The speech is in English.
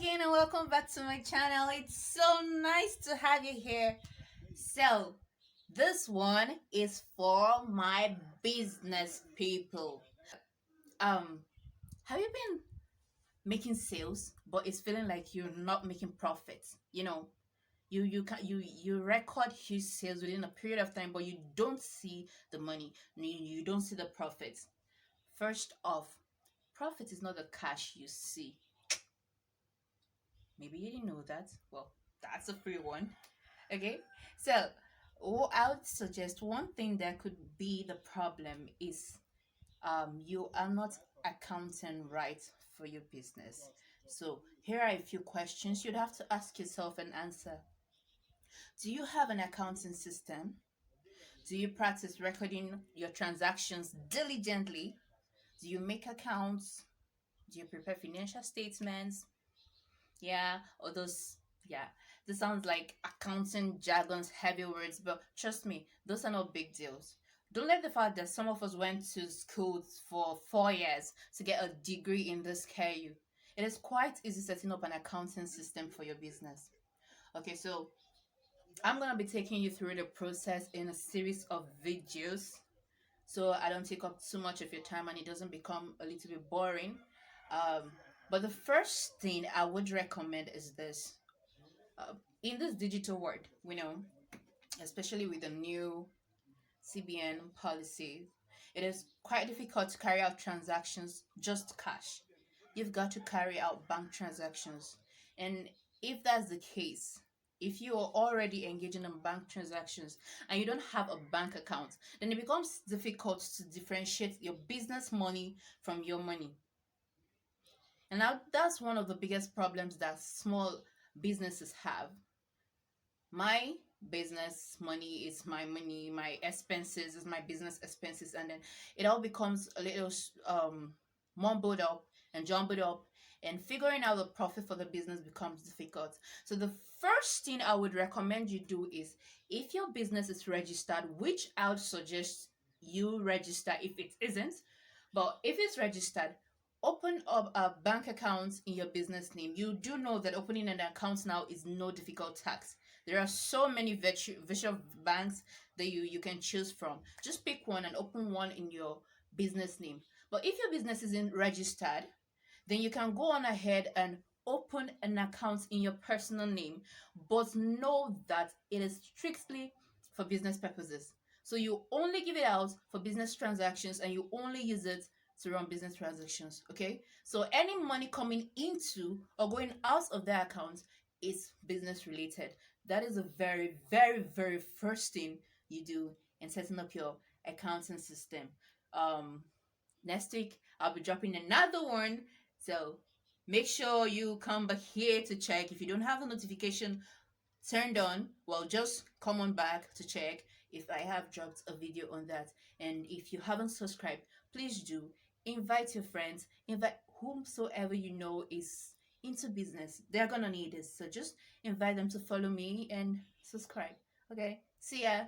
again and welcome back to my channel. It's so nice to have you here. So, this one is for my business people. Um, have you been making sales but it's feeling like you're not making profits? You record huge sales within a period of time but you don't see the money. You don't see the profits. First off, profit is not the cash you see. Maybe you didn't know that. Well, that's a free one. Okay, so I would suggest one thing that could be the problem is you are not accounting right for your business. So here are a few questions you'd have to ask yourself and answer. Do you have an accounting system? Do you practice recording your transactions diligently? Do you make accounts? Do you prepare financial statements? Yeah, or those, yeah, this sounds like accounting jargons, heavy words, but trust me, those are not big deals. Don't let the fact that some of us went to school for 4 years to get a degree in this scare you. It is quite easy setting up an accounting system for your business. Okay, so I'm gonna be taking you through the process in a series of videos so I don't take up too much of your time and it doesn't become a little bit boring. Um, but the first thing I would recommend is this. Uh, in this digital world, we know, especially with the new CBN policy, it is quite difficult to carry out transactions just cash. You've got to carry out bank transactions. And if that's the case, if you are already engaging in bank transactions and you don't have a bank account, then it becomes difficult to differentiate your business money from your money. And now that's one of the biggest problems that small businesses have. My business money is my money, my expenses is my business expenses, and then it all becomes a little mumbled up and jumbled up, and figuring out the profit for the business becomes difficult. So the first thing I would recommend you do is, if your business is registered, which I would suggest you register if it isn't, but if it's registered, open up a bank account in your business name. You do know that opening an account now is no difficult task. There are so many virtual banks that you can choose from. Just pick one and open one in your business name. But if your business isn't registered, then you can go on ahead and open an account in your personal name, but know that it is strictly for business purposes. So you only give it out for business transactions and you only use it to run business transactions. Okay, so any money coming into or going out of that account is business related. That is a very, very, very first thing you do in setting up your accounting system. Um, Next week I'll be dropping another one, so make sure you come back here to check. If you don't have the notification turned on, well, just come on back to check if I have dropped a video on that. And if you haven't subscribed, please do. Invite your friends, invite whomsoever you know is into business. They're gonna need this, so just invite them to follow me and subscribe. Okay, see ya.